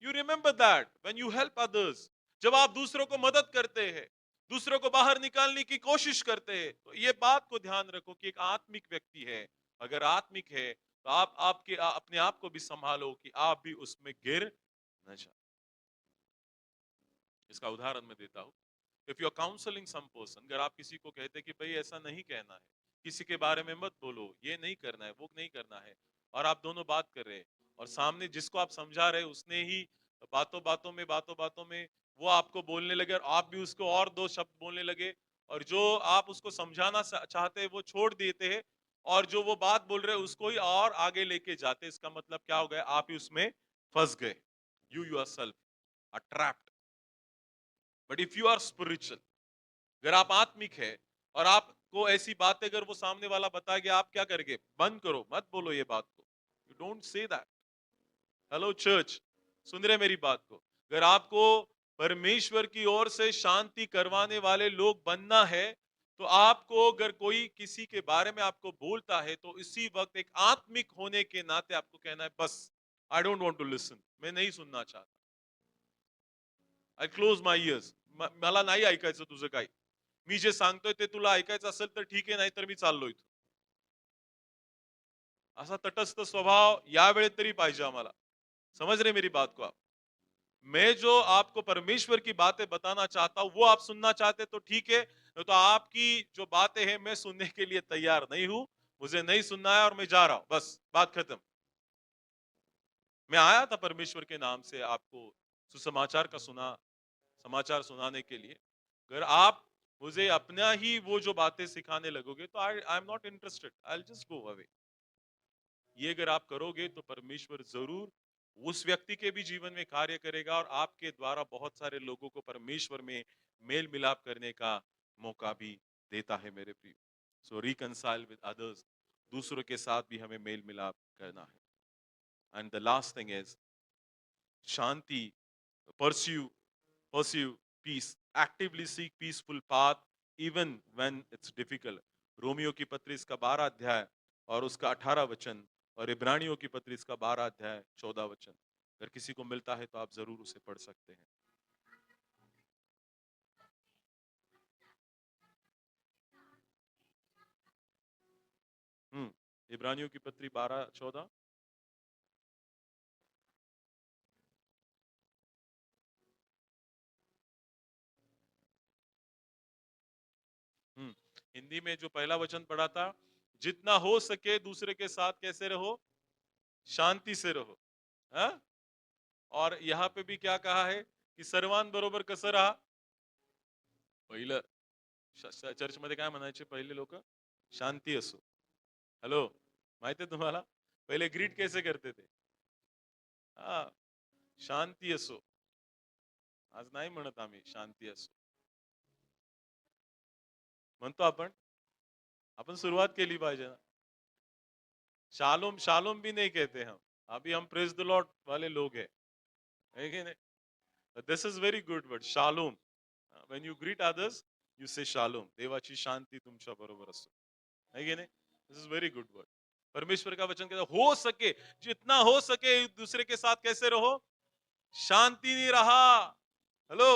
You remember that when you help others. जब आप दूसरों को मदद करते हैं, दूसरों को बाहर निकालने की कोशिश करते हैं, तो ये बात को ध्यान रखो कि एक आत्मिक व्यक्ति है. अगर आत्मिक है, तो आप अपने आप को भी संभालो कि आप भी उसमें गिर न जाए. इसका उदाहरण मैं देता हूं. If you are counselling some person, अगर आप किसी को कहते कि भाई ऐसा नहीं कहना है, किसी के बारे में मत बोलो, ये नहीं करना है, वो नहीं करना है, और आप दोनों बात कर रहे हैं, और सामने जिसको आप समझा रहे हैं उसने ही बातों बातों में वो आपको बोलने लगे, और आप भी उसको और दो शब्द बोलने लगे, और जो आप उसको समझाना चाहते हैं वो छोड़ देते हैं, और जो वो बात बोल रहे हैं उसको ही और आगे लेके जाते हैं. इसका मतलब क्या हो गया? आप ही उसमें फंस गए. You yourself are trapped. But if you are spiritual, अगर आप आत्मिक है, और आपको ऐसी बातें अगर वो सामने वाला बता गया, आप क्या करेंगे? बंद करो, मत बोलो ये बात को. You don't say that. Hello church, सुन रहे मेरी बात को? अगर आपको परमेश्वर की ओर से शांति करवाने वाले लोग बनना है, तो आपको अगर कोई किसी के बारे में आपको बोलता है तो इसी वक्त एक आत्मिक होने के नाते आपको कहना है बस, I don't want to listen, मैं नहीं सुनना चाहता, आय क्लोज माय इयर्स, मला नाही ऐकायचं तुझं काही, मी जे सांगतोय ते तुला ऐकायचं असेल तर ठीक आहे, नाही तर मी चाललो इथून. असा तटस्थ स्वभाव या वेळेत तरी पाहिजे आम्हाला. समझ रहे मेरी बात को आप? मैं जो आपको परमेश्वर की बातें बताना चाहता हूं वो आप सुनना चाहते तो ठीक है, नहीं तो आपकी जो बातें हैं मैं सुनने के लिए तैयार नहीं हूं, मुझे नहीं सुनना है और मैं जा रहा हूं, बस बात खत्म. मैं आया था परमेश्वर के नाम से आपको सुसमाचार का सुना समाचार सुनाने के लिए. अगर आप मुझे अपना ही वो जो बातें सिखाने लगोगे तो I am not interested, I just go away. ये अगर आप करोगे तो परमेश्वर जरूर उस व्यक्ति के भी जीवन में कार्य करेगा और आपके द्वारा बहुत सारे लोगों को परमेश्वर में मेल मिलाप करने का मौका भी देता है मेरे प्रिय. सो रिकंसाइल विद अदर्स, दूसरों के साथ भी हमें मेल मिलाप करना है. And the last thing is शांति. Pursue pursue peace, actively seek peaceful path even when it's difficult. रोमियो की पत्री इसका 12 अध्याय और उसका 18 वचन, और इब्रानियों की पत्री इसका 12 अध्याय 14 वचन. अगर किसी को मिलता है तो आप जरूर उसे पढ़ सकते हैं. इब्रानियों की पत्री 12-14. हिंदी में जो पहला वचन पढ़ा था, जितना हो सके दूसरे के साथ कैसे रहो, शांति से रहो. हाँ? और यहाँ पे भी क्या कहा है की सर्वान बरोबर कसं राहा. पहिलं चर्च मध्ये काय म्हणायचे पहिले लोक, शांती असो. हॅलो, माहिती आहे तुम्हाला पहिले ग्रीट कैसे करते थे. हा, शांती असो. आज नाही म्हणत आम्ही शांती असो, म्हणतो आपण. आपण सुरुवात केली पाहिजे ना. शालोम शालोम भी नहीं कहते हम, अभी हम प्रेज द लॉर्ड वाले लोग हैं, है कि नहीं. This is very good word shalom. When you greet others you से शालोम, देवाची शांती तुमच्या बरोबर असो, है कि नहीं. This is very good word. परमेश्वर का वचन कहता है हो सके, जितना हो सके एक दूसरे के साथ कैसे रहो, शांति नहीं रहा. Hello,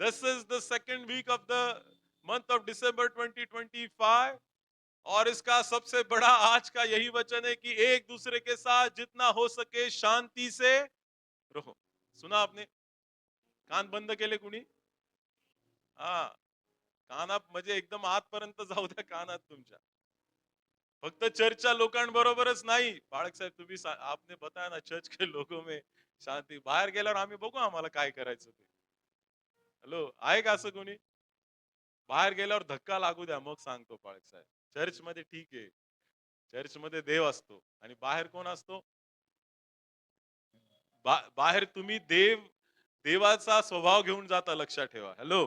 this is the second week of the month of December 2025, और इसका सबसे बड़ा आज का यही वचन है कि एक दूसरे के साथ जितना हो सके शांति से रहो. सुना आपने. कान बंद केले कुणी. हा, कानात म्हणजे एकदम आतपर्यंत जाऊ द्या कानात तुमच्या. फक्त चर्चच्या लोकांबरोबरच नाही. बाळक साहेब तुम्ही आपने बताया ना चर्च के लोगों में शांती, बाहेर गेल्यावर आम्ही बघू आम्हाला काय करायचं ते. हॅलो, आहे का असं कोणी. बाहेर गेल्यावर धक्का लागू द्या मग सांगतो पाळक साहेब. चर्च मध्ये ठीक आहे, चर्च मध्ये देव असतो आणि बाहेर कोण असतो. बाहेर तुम्ही देवाचा स्वभाव घेऊन जाता, लक्षात ठेवा. हेलो,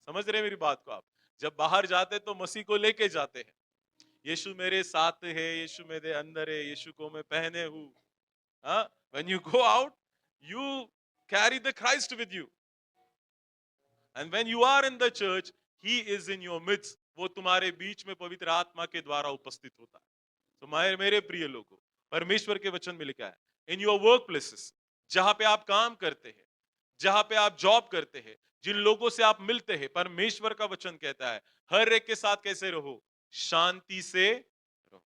समझ रहे मेरी बात को आप. जब बाहर जाते तो मसीह को लेके जाते हैं. यीशु मेरे साथ है, यीशु मेरे अंदर है, यीशु को मैं पहने हूं. हाँ, when you go out you carry the Christ with you, and when you are in the church he is in your midst. वो तुम्हारे बीच में पवित्र आत्मा के द्वारा उपस्थित होता है. तो मेरे प्रिय लोगों, परमेश्वर के वचन में लिखा है इन योर वर्क प्लेसेस, जहां पे आप काम करते हैं, जहां पे आप जॉब करते हैं, जिन लोगों से आप मिलते हैं, परमेश्वर का वचन कहता है हर एक के साथ कैसे रहो, शांति से रहो.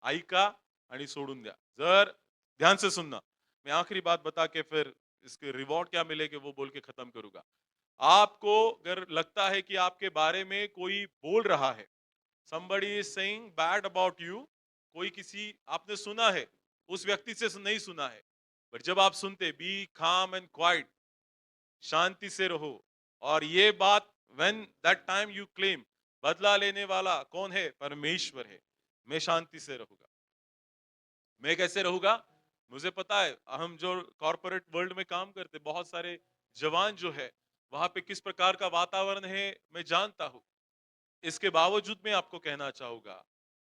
ऐका आणि सोडून द्या. जर ध्यान से सुनना, मैं आखिरी बात बता के फिर इसके रिवॉर्ड क्या मिलेगा वो बोल के खत्म करूंगा. आपको अगर लगता है कि आपके बारे में कोई बोल रहा है, somebody is saying bad about you, कोई किसी आपने सुना है, उस व्यक्ति से नहीं सुना है, बट जब आप सुनते बी calm and quiet, शांति से रहो. और ये बात when that time you claim, बदला लेने वाला कौन है, परमेश्वर है. मैं शांति से रहूंगा. मैं कैसे रहूंगा, मुझे पता है. हम जो कॉर्पोरेट वर्ल्ड में काम करते, बहुत सारे जवान जो है वहां पे किस प्रकार का वातावरण है मैं जानता हूं. इसके बावजूद मैं आपको कहना चाहूंगा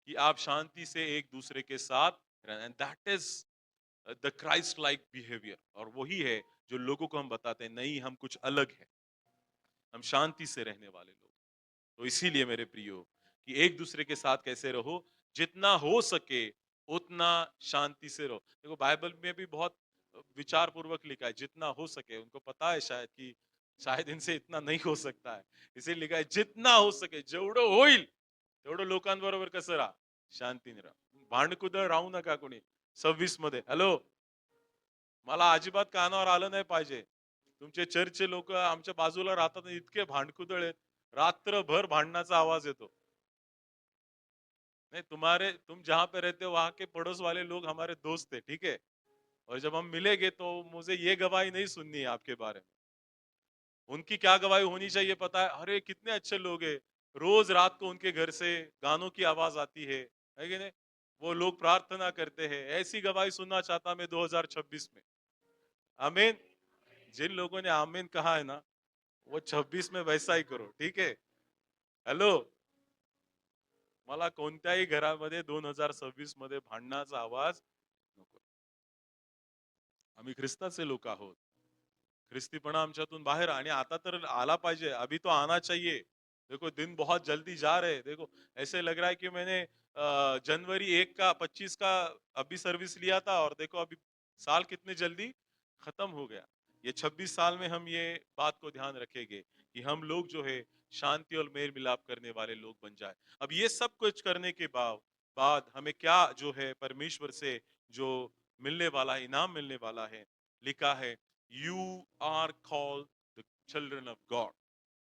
कि आप शांति से एक दूसरे के साथ रहना, and that is the Christ like behaviour. और वही है जो लोगों को हम बताते हैं नहीं हम कुछ अलग है, हम शांति से रहने वाले लोग. तो इसीलिए मेरे प्रियो कि एक दूसरे के साथ कैसे रहो, जितना हो सके उतना शांति से रहो। देखो बाइबल में भी बहुत विचार पूर्वक लिखा है, जितना हो सके। उनको पता है शायद कि शायद इनसे इतना नहीं हो सकता है, इसे लिखा है जितना हो सके जेवढं होईल तेवढं लोकांबरोबर कसं राहा, शांतीने राहा, भांडकुदळ राहू नका कोणी। 26 मध्ये हॅलो, मला अजिबात कानावर आलं नाही पाहिजे, तुमचे चर्चचे लोक आमच्या बाजूला राहतात आणि इतके भांडकुदळ आहेत, रात्रभर भांडणाचा आवाज येतो। नहीं, तुम जहां पे रहते हो वहां के पड़ोस वाले लोग हमारे दोस्त थे, ठीक है। और जब हम मिलेंगे तो मुझे ये गवाही नहीं सुननी है आपके बारे में। उनकी क्या गवाही होनी चाहिए पता है, अरे कितने अच्छे लोग हैं, रोज रात को उनके घर से गानों की आवाज आती है कि नहीं? वो लोग प्रार्थना करते हैं, ऐसी गवाही सुनना चाहता मैं 2026 में। आमीन। जिन लोगों ने आमीन कहा है ना, वो 26 में वैसा ही करो, ठीक है। हेलो, मला कोणत्याही घरामध्ये 2026 मध्ये भांडणाचा आवाज नको। आम्ही ख्रिस्ताचे लोक आहोत, ख्रिस्तीपणा आमच्यातून बाहेर आणि आता तर आला पाहिजे, अभी तो आना चाहिए। देखो दिन बहुत जल्दी जा रहे हैं, देखो ऐसे लग रहा है कि मैंने जनवरी 1 का 25 का अभी सर्विस लिया था और देखो अभी साल कितने जल्दी खत्म हो गया। ये 26 साल में हम ये बात को ध्यान रखेंगे कि हम लोग जो है शांति और मेल मिलाप करने वाले लोग बन जाए। अब ये सब कुछ करने के बाद हमें क्या जो है परमेश्वर से जो मिलने वाला है, इनाम मिलने वाला है, लिखा है you are called the children of God.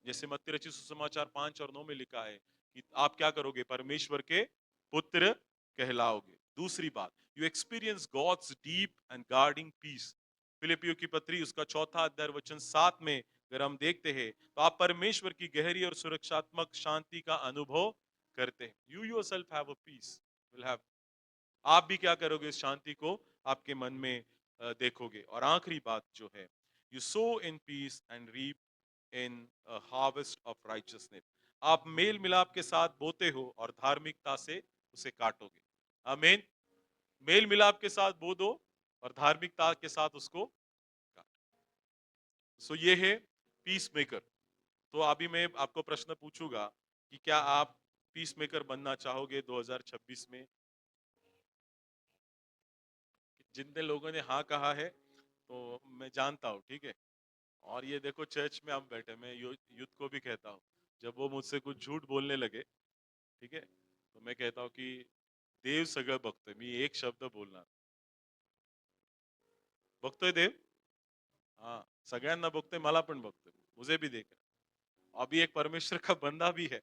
जैसे मत्ती रचित सुसमाचार 5 और 9 में लिखा है कि आप क्या करोगे, परमेश्वर के पुत्र कहलाओगे। दूसरी बात, you experience God's deep and guarding peace. फिलिपियो की पत्री उसका चौथा अध्याय वचन 7 में अगर हम देखते हैं तो आप परमेश्वर की गहरी और सुरक्षात्मक शांति का अनुभव करते हैं। You yourself have a peace, will have. आप भी क्या करोगे, इस शांति को आपके मन में देखोगे। और आखिरी बात जो है, you sow in peace and reap in harvest of righteousness. आप मेल मिलाप के साथ बोते हो और धार्मिकता से उसे काटोगे। आमीन। मेल मिलाप के साथ बो दो और धार्मिकता के साथ उसको काटो। सो ये है पीस मेकर। तो अभी मैं आपको प्रश्न पूछूंगा कि क्या आप पीस मेकर बनना चाहोगे 2026 में। जितने लोगों ने हाँ कहा है तो मैं जानता हूँ, ठीक है। और ये देखो चर्च में हम बैठे, मैं यूथ को भी कहता हूँ, जब वो मुझसे कुछ झूठ बोलने लगे, ठीक है, तो मैं कहता हूँ कि देव सगळं बघतोय, मी एक शब्द बोलणार। बघतोय देव, हाँ, सगळ्यांना बघतोय, मला पण बघतोय, मुझे भी देख रहा है। अभी एक परमेश्वर का बंदा भी है,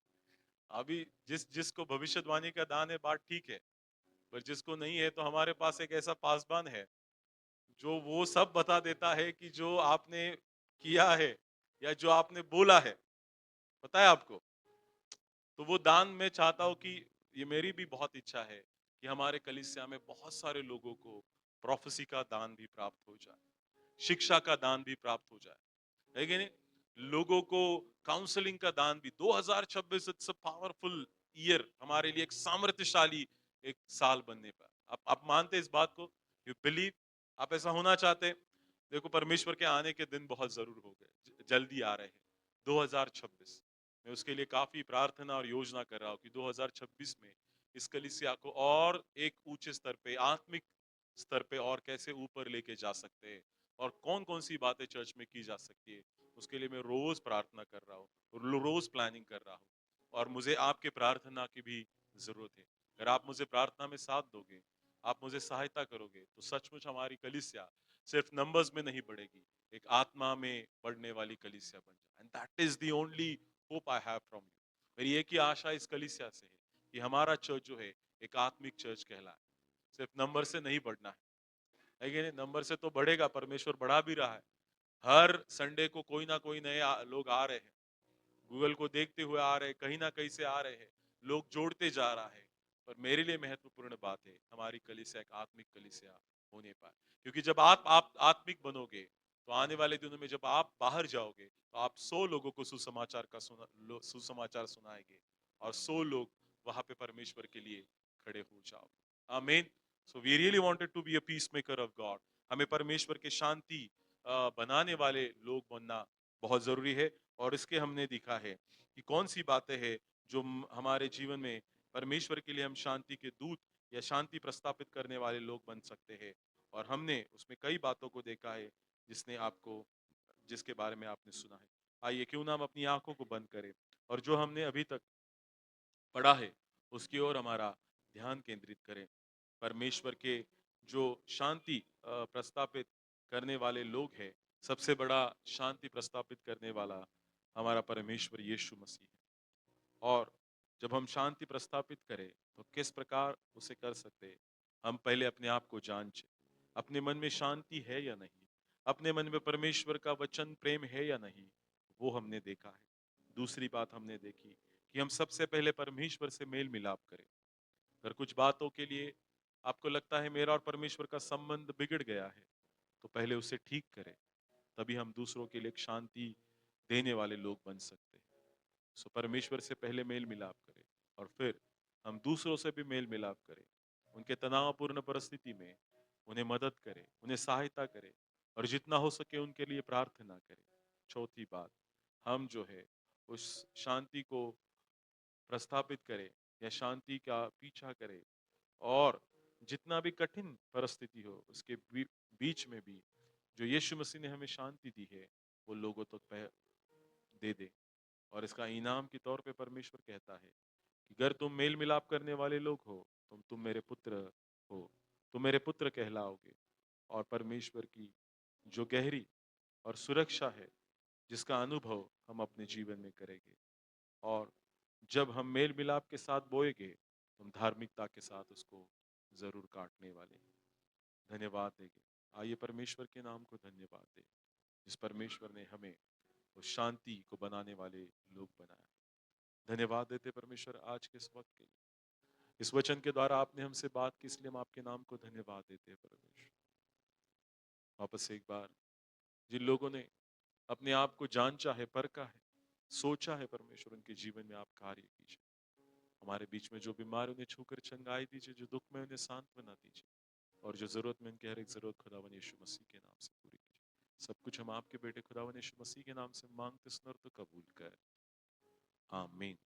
अभी जिसको भविष्यवाणी का दान है बात ठीक है, पर जिसको नहीं है तो हमारे पास एक ऐसा पासबान है जो वो सब बता देता है कि जो आपने किया है या जो आपने बोला है, पता है आपको। तो वो दान मैं चाहता हूँ कि ये मेरी भी बहुत इच्छा है कि हमारे कलीसिया में बहुत सारे लोगों को प्रोफेसी का दान भी प्राप्त हो जाए, शिक्षा का दान भी प्राप्त हो जाए, है कि नहीं। लोगों को काउंसलिंग का दान भी। 2026 इट्स अ पावरफुल ईयर, हमारे लिए एक सामर्थ्यशाली एक साल बनने पर। आप मानते हैं इस बात को, यू बिलीव, आप ऐसा होना चाहते हैं। देखो परमेश्वर के आने के दिन बहुत जरूर हो गए, जल्दी आ रहे हैं 2026। मैं उसके लिए काफी प्रार्थना और योजना कर रहा हूँ कि 2026 में इस कलीसिया को और एक ऊंचे स्तर पे, आत्मिक स्तर पे और कैसे ऊपर लेके जा सकते हैं और कौन कौन सी बातें चर्च में की जा सकती है, उसके लिए मैं रोज प्रार्थना कर रहा हूँ, रोज प्लानिंग कर रहा हूँ। और मुझे आपके प्रार्थना की भी जरूरत है। अगर आप मुझे प्रार्थना में साथ दोगे, आप मुझे सहायता करोगे, तो सचमुच हमारी कलीसिया सिर्फ नंबर्स में नहीं बढ़ेगी, एक आत्मा में बढ़ने वाली कलीसिया बन जाए। And that is the only hope I have from you. मेरी एक ही आशा इस कलीसिया से है कि हमारा चर्च जो है एक आत्मिक चर्च कहलाए, सिर्फ नंबर से नहीं बढ़ना है कि नहीं। नंबर से तो बढ़ेगा, परमेश्वर बढ़ा भी रहा है। हर संडे को कोई ना कोई नए लोग आ रहे हैं, गूगल को देखते हुए आ रहे हैं, कहीं ना कहीं से आ रहे हैं, लोग जोड़ते जा रहा है। पर मेरे लिए महत्वपूर्ण बात है हमारी कलीसिया एक आत्मिक कलीसिया होने पाए। क्योंकि जब आप आत्मिक बनोगे तो आने वाले दिनों में जब आप बाहर जाओगे तो आप 100 लोगों को सुसमाचार का सुसमाचार सुनाएंगे और 100 लोग वहां पे परमेश्वर के लिए खड़े हो जाओगे। आमीन। So we really wanted to be a peace maker of God. हमें परमेश्वर के शांति बनाने वाले लोग बनना बहुत जरूरी है। और इसके हमने देखा है कि कौन सी बातें हैं जो हमारे जीवन में परमेश्वर के लिए हम शांति के दूत या शांति प्रस्तापित करने वाले लोग बन सकते हैं। और हमने उसमें कई बातों को देखा है जिसने आपको जिसके बारे में आपने सुना है। आइए क्यों ना हम अपनी आंखों को बंद करें और जो हमने अभी तक पढ़ा है उसकी ओर हमारा ध्यान केंद्रित करें। परमेश्वर के जो शांति प्रस्तापित करने वाले लोग हैं, सबसे बड़ा शांति प्रस्तापित करने वाला हमारा परमेश्वर यीशु मसीह है। और जब हम शांति प्रस्तापित करें तो किस प्रकार उसे कर सकते हैं? हम पहले अपने आप को जांचें। अपने मन में शांति है या नहीं? अपने मन में परमेश्वर का वचन प्रेम है या नहीं? वो हमने देखा है। दूसरी बात हमने देखी कि हम सबसे पहले परमेश्वर से मेल मिलाप करें। अगर कुछ बातों के लिए आपको लगता है मेरा और परमेश्वर का संबंध बिगड़ गया है, तो पहले उसे ठीक करें। तभी हम दूसरों के लिए एक शांति देने वाले लोग बन सकते हैं। सो परमेश्वर से पहले मेल मिलाप करें और फिर हम दूसरों से भी मेल मिलाप करें। उनके तनावपूर्ण परिस्थिति में उन्हें मदद करें, उन्हें सहायता करें और जितना हो सके उनके लिए प्रार्थना करें। चौथी बात, हम जो है उस शांति को प्रस्थापित करें या शांति का पीछा करें और जितना भी कठिन परिस्थिति हो उसके बीच में भी जो यीशु मसीह ने हमें शांति दी है वो लोगों तक दे दे। और इसका इनाम के तौर पे परमेश्वर कहता है कि अगर तुम मेल मिलाप करने वाले लोग हो तुम मेरे पुत्र हो, तुम मेरे पुत्र कहलाओगे। और परमेश्वर की जो गहरी और सुरक्षा है जिसका अनुभव हम अपने जीवन में करेंगे। और जब हम मेल मिलाप के साथ बोएंगे तो हम धार्मिकता के साथ उसको जरूर काटने वाले हैं। धन्यवाद देंगे। आइए परमेश्वर के नाम को धन्यवाद दें जिस परमेश्वर ने हमें उस शांति को बनाने वाले लोग बनाया। धन्यवाद देते परमेश्वर आज के इस वक्त के लिए, इस वचन के द्वारा आपने हमसे बात की, इसलिए हम आपके नाम को धन्यवाद देते हैं परमेश्वर। वापस से एक बार जिन लोगों ने अपने आप को जांचा है, परखा है, सोचा है, परमेश्वर उनके जीवन में आप कार्य कीजिए। हमारे बीच में जो बीमार उन्हें छूकर चंगाई दीजिए, जो दुख में उन्हें सांत्वना दीजिए और जो जरूरत में उनकी हर एक जरूरत खुदावन यीशु मसीह के नाम से पूरी कीजिए। सब कुछ हम आपके बेटे खुदावन यीशु मसीह के नाम से मांगते सुनर तो कबूल कर। आमीन।